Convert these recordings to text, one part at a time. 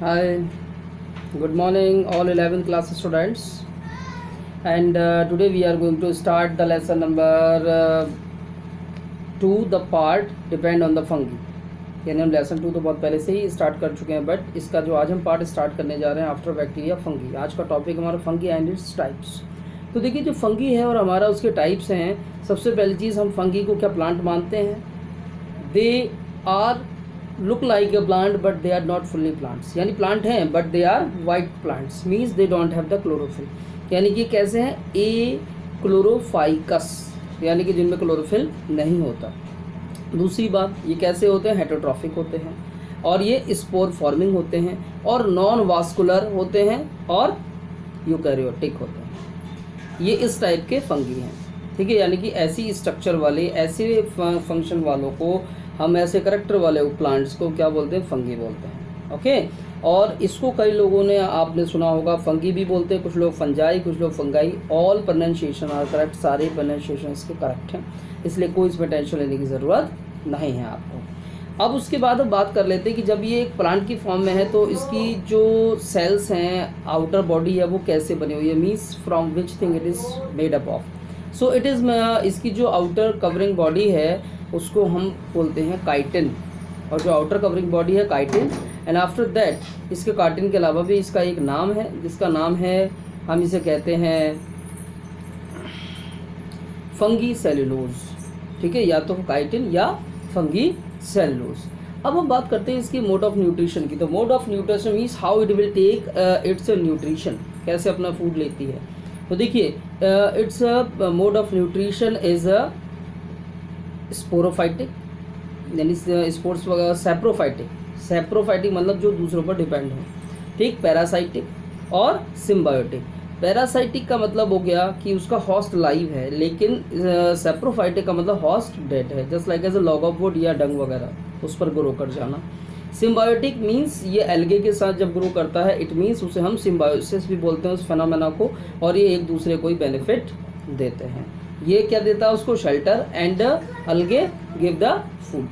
Hi, good morning, all 11th class students. And today we are going to start the lesson number 2, the part depend on the fungi. यानी हम lesson 2 तो बहुत पहले से ही start कर चुके हैं, बट इसका जो आज हम पार्ट स्टार्ट करने जा रहे हैं आफ्टर बैक्टीरिया फंगी। आज का टॉपिक हमारा फंगी एंड इट्स टाइप्स। तो देखिए, जो फंगी है और हमारा उसके टाइप्स हैं, सबसे पहली चीज़, हम फंगी को क्या प्लांट मानते हैं? They are look like a plant but they are not fully plants, यानी प्लांट हैं but they are white plants, means they don't have the chlorophyll. यानी कि कैसे हैं? ए क्लोरोफाइकस, यानी कि जिनमें क्लोरोफिल नहीं होता। दूसरी बात, ये कैसे होते हैं? हेटेरोट्रॉफिक होते हैं, और ये स्पोर फॉर्मिंग होते हैं, और नॉन वास्कुलर होते हैं, और यूकैरियोटिक होते हैं। ये इस टाइप के फंगी हैं, ठीक है। यानी कि ऐसी स्ट्रक्चर वाले, ऐसे फंक्शन वालों को हम, ऐसे करेक्टर वाले प्लांट्स को क्या बोलते हैं? फंगी बोलते हैं। ओके। और इसको कई लोगों ने, आपने सुना होगा, फंगी भी बोलते हैं, कुछ लोग फंजाई, कुछ लोग fungi. All pronunciation are correct, सारे प्रोनाउंसिएशन इसके करेक्ट हैं, इसलिए कोई इसमें टेंशन लेने की ज़रूरत नहीं है आपको। अब उसके बाद हम बात कर लेते हैं कि जब ये एक प्लांट की फॉर्म में है तो इसकी जो सेल्स हैं, आउटर बॉडी है, वो कैसे बनी हुई है, means from which thing it is made up of. So it is, इसकी जो आउटर कवरिंग बॉडी है उसको हम बोलते हैं काइटिन, और जो आउटर कवरिंग बॉडी है काइटिन। एंड आफ्टर दैट इसके काइटिन के अलावा भी इसका एक नाम है, जिसका नाम है, हम इसे कहते हैं फंगी सेल्यूलोज, ठीक है, या तो काइटिन या फंगी सेल्यूलोज। अब हम बात करते हैं इसकी मोड ऑफ न्यूट्रिशन की। तो mode of nutrition means how it will take its nutrition, कैसे अपना फूड लेती है। तो देखिए, its mode of nutrition is sporophytic, यानी स्पोर्ट्स वगैरह, सेप्रोफाइटिक, सेप्रोफाइटिक मतलब जो दूसरों पर डिपेंड हो, ठीक, पैरासाइटिक और सिम्बायोटिक। पैरासाइटिक का मतलब हो गया कि उसका हॉस्ट लाइव है, लेकिन सेप्रोफाइटिक का मतलब हॉस्ट डेड है, just like as a log of wood या डंग वगैरह, उस पर ग्रो कर जाना। सिम्बायोटिक मीन्स ये एल्गे के साथ जब ग्रो करता है, इट मीन्स उसे हम सिम्बायोसिस भी बोलते हैं उस फिनोमेना को, और ये एक दूसरे को ही बेनिफिट देते हैं। ये क्या देता है उसको? शेल्टर, एंड अलगे गिव द फूड,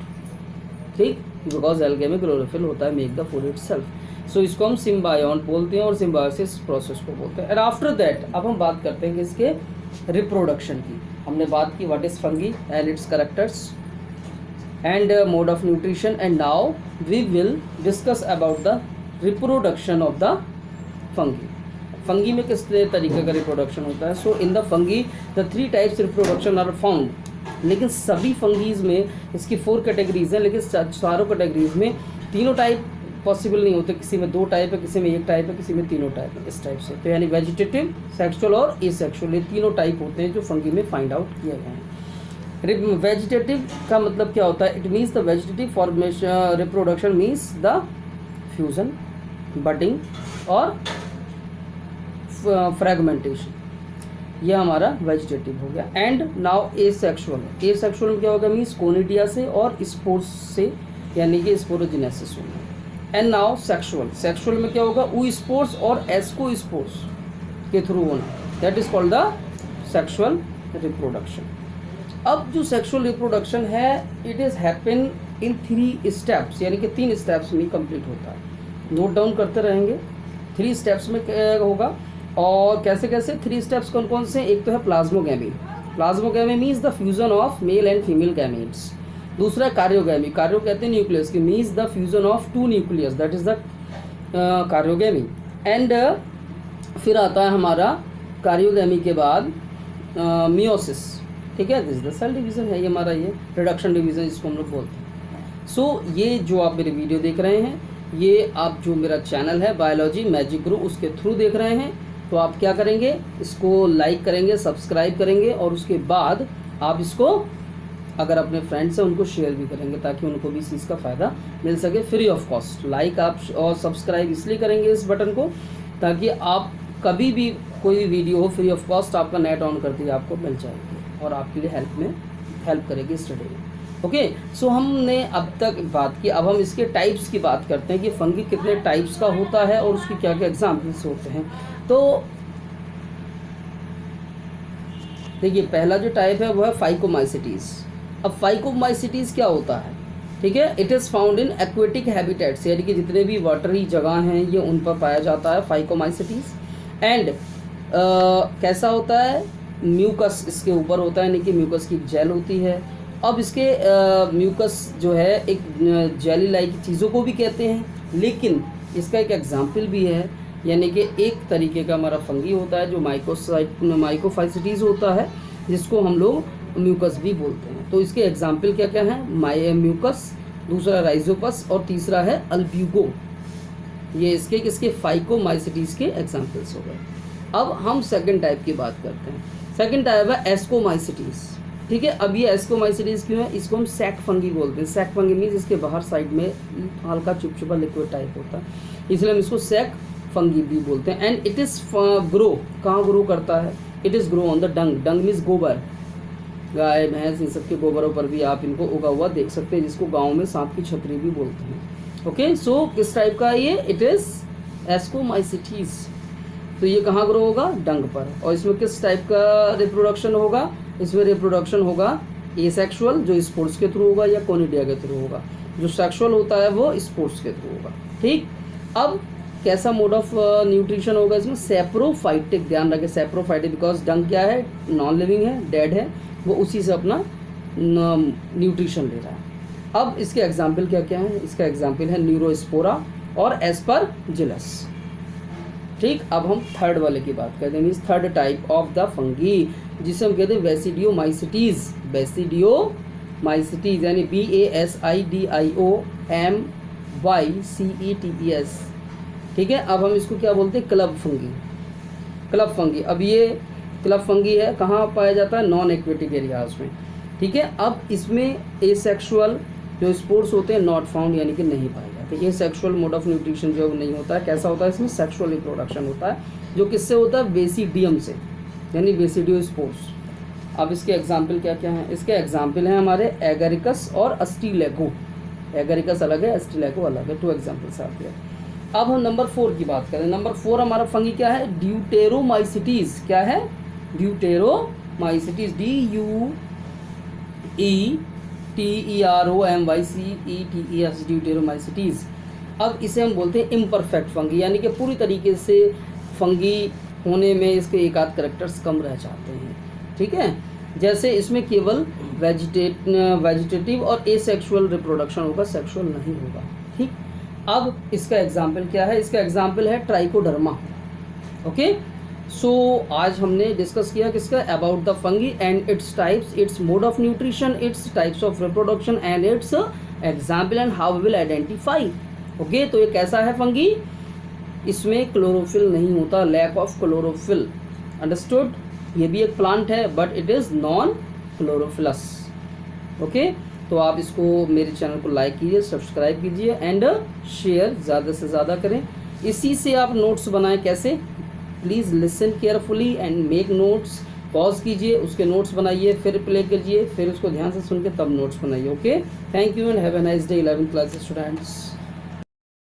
ठीक, बिकॉज अलगे में क्लोरोफिल होता है, मेक द फूड इटसेल्फ। सो इसको हम सिम्बायोन बोलते हैं और सिम्बायोसिस प्रोसेस को बोलते हैं। एंड आफ्टर दैट अब हम बात करते हैं कि इसके रिप्रोडक्शन की। हमने बात की what is fungi and it's characters and mode of nutrition, and now we will discuss about the reproduction of the fungi. Fungi में किस तरीके का रिप्रोडक्शन होता है? So in the fungi the 3 types reproduction are found. लेकिन सभी fungi में इसकी 4 कैटेगरीज हैं, लेकिन चारों कैटेगरीज में तीनों टाइप पॉसिबल नहीं होते। किसी में 2 टाइप है, किसी में 1 टाइप है, किसी में 3 टाइप है, इस टाइप से। तो यानी वेजिटेटिव, सेक्सुअल और एसेक्सुअल, ये तीनों टाइप होते हैं जो फंगी में फाइंड आउट किए गए हैं। वेजिटेटिव का मतलब क्या होता है? It means the vegetative formation, reproduction means the fusion, budding और फ्रेगमेंटेशन, यह हमारा वेजिटेटिव हो गया। एंड नाउ एसेक्सुअल, एसेक्सुअल में क्या होगा? मीन्स कोनिडिया से और स्पोर्स से, यानी कि स्पोरोजेनेसिस होना। एंड नाउ सेक्सुअल, सेक्सुअल में क्या होगा? ऊ स्पोर्स और एस्को स्पोर्स के थ्रू होना, that is called the sexual reproduction. अब जो सेक्सुअल रिप्रोडक्शन है, it is happen in 3 steps, यानी कि 3 स्टेप्स में कंप्लीट होता है। नोट डाउन करते रहेंगे, 3 स्टेप्स में होगा। और कैसे कैसे 3 स्टेप्स कौन कौन से? एक तो है plasmogamy, plasmogamy means the fusion of male and female gametes. दूसरा कार्योगैमी, कार्यो कहते हैं न्यूक्लियस की, means the fusion of 2 nucleus, that is the karyogamy. And फिर आता है हमारा कार्योगैमी के बाद मियोसिस, ठीक है, दिस द सेल डिवीज़न है, ये हमारा, ये रिडक्शन डिवीज़न इसको हम लोग बोलते हैं। सो ये जो आप मेरी वीडियो देख रहे हैं, ये आप जो मेरा चैनल है बायोलॉजी मैजिक गुरु, उसके थ्रू देख रहे हैं, तो आप क्या करेंगे? इसको लाइक करेंगे, सब्सक्राइब करेंगे, और उसके बाद आप इसको अगर अपने फ्रेंड्स हैं उनको शेयर भी करेंगे, ताकि उनको भी इस चीज़ का फ़ायदा मिल सके फ्री ऑफ कॉस्ट। लाइक आप और सब्सक्राइब इसलिए करेंगे इस बटन को, ताकि आप कभी भी कोई वीडियो हो फ्री ऑफ कॉस्ट, आपका नेट ऑन करते ही आपको मिल जाएगी और आपके लिए हेल्प करेगी स्टडी में। ओके, सो हमने अब तक बात की, अब हम इसके टाइप्स की बात करते हैं कि फंगी कितने टाइप्स का होता है और उसकी क्या क्या एग्जाम्पल्स होते हैं। तो देखिए, पहला जो टाइप है वो है फाइकोमाइसिटीज़। अब फाइकोमाइसिटीज़ क्या होता है? ठीक है। It is found in aquatic habitats, यानी कि जितने भी वाटरी जगह हैं ये उन पर पाया जाता है फाइकोमाइसिटीज। एंड कैसा होता है, म्यूकस इसके ऊपर होता है, यानी कि म्यूकस की जेल होती है। अब इसके म्यूकस जो है एक जेली लाइक चीज़ों को भी कहते हैं, लेकिन इसका एक एग्जाम्पल भी है, यानी कि एक तरीके का हमारा फंगी होता है जो माइकोफाइसिटीज़ होता है, जिसको हम लोग म्यूकस भी बोलते हैं। तो इसके एग्जाम्पल क्या क्या हैं, म्यूकस, दूसरा राइजोपस और तीसरा है अल्ब्यूगो। ये इसके किसके फाइकोमाइसिटीज़ के एग्जाम्पल्स हो गए। अब हम सेकंड टाइप की बात करते हैं। सेकंड टाइप है एस्कोमाइसिटीज़, ठीक है। अब ये एस्कोमाइसिटीज़ क्यों है, इसको हम सैक फंगी बोलते हैं। सैक फंगी मीन्स इसके बाहर साइड में हल्का चिपचिपा लिक्विड टाइप होता है, इसलिए हम इसको सैक फंगी भी बोलते हैं। एंड इट इज़ ग्रो, कहाँ ग्रो करता है, it is grow on the dung. Dung means गोबर, गाय भैंस इन सब के गोबरों पर भी आप इनको उगा हुआ देख सकते हैं, जिसको गाँव में सांप की छतरी भी बोलते हैं। ओके, सो किस टाइप का ये, इट इज़ एस्कोमाइसिटीज़। तो ये कहाँ ग्रो होगा, डंग पर। और इसमें किस टाइप का रिप्रोडक्शन होगा, इसमें रिप्रोडक्शन होगा एसेक्सुअल, जो स्पोर्ट्स के थ्रू होगा, या कोनिडिया के थ्रू होगा। जो सेक्सुअल होता है वो स्पोर्ट्स के थ्रू होगा, ठीक। अब कैसा मोड ऑफ न्यूट्रिशन होगा इसमें, सेप्रोफाइटिक, ध्यान रखें सेप्रोफाइटिक, बिकॉज डंग क्या है, नॉन लिविंग है, डेड है, वो उसी से अपना न्यूट्रिशन ले रहा है। अब इसके एग्जाम्पल क्या क्या है, इसका एग्जाम्पल है न्यूरोस्पोरा और एस्परजिलस, ठीक। अब हम थर्ड वाले की बात करते हैं, means third type of the fungi, जिसे हम कहते हैं बेसिडियोमाइसिटीज। बेसिडियोमाइसिटीज यानी BASIDIOMYCETES, ठीक है। अब हम इसको क्या बोलते हैं, क्लब फंगी। क्लब फंगी, अब ये क्लब फंगी है, कहाँ पाया जाता है, नॉन एक्वेटिक एरियाज में, ठीक है। अब इसमें एसेक्सुअल जो स्पोर्ट्स होते हैं नॉट फाउंड, यानी कि नहीं पाए जाते। ये सेक्सुअल मोड ऑफ न्यूट्रिशन जो नहीं होता है, कैसा होता है, इसमें सेक्सुअल रिप्रोडक्शन होता है, जो किससे होता है, बेसिडियम से, यानी बेसिडियो स्पोर्ट्स। अब इसके एग्जाम्पल क्या क्या हैं, इसके एग्जाम्पल हैं हमारे एगरिकस और अस्टिलेगो। एगरिकस अलग है, अस्टिलेगो अलग है, 2 एग्जाम्पल्स आते हैं। अब हम नंबर 4 की बात करें। नंबर 4 हमारा फंगी क्या है, ड्यूटेरोमाइसिटीज। क्या है, ड्यूटेरोमाइसिटीज, DUETEROMYCETES, ड्यूटेरोमाइसिटीज। अब इसे हम बोलते हैं इम्परफेक्ट फंगी, यानी कि पूरी तरीके से फंगी होने में इसके एक आध करेक्टर्स कम रह जाते हैं, ठीक है। जैसे इसमें केवल वेजिटेटिव और एसेक्सुअल रिप्रोडक्शन होगा, सेक्सुअल नहीं होगा, ठीक। अब इसका एग्जाम्पल क्या है, इसका एग्जाम्पल है ट्राइकोडर्मा। ओके, सो आज हमने डिस्कस किया किसका, about the fungi and its types, its mode of nutrition, its types of reproduction and its example and how we will identify. Okay, तो ये कैसा है फंगी, इसमें क्लोरोफिल नहीं होता, लैक ऑफ क्लोरोफिल, अंडरस्टूड। ये भी एक प्लांट है but it is non chlorophyllous. Okay, तो आप इसको मेरे चैनल को लाइक कीजिए, सब्सक्राइब कीजिए एंड शेयर ज़्यादा से ज़्यादा करें। इसी से आप नोट्स बनाएं, कैसे, please listen carefully and make notes. Pause कीजिए, उसके नोट्स बनाइए, फिर प्ले कीजिए, फिर उसको ध्यान से सुन के तब नोट्स बनाइए। Okay, thank you and have a nice day 11th class students.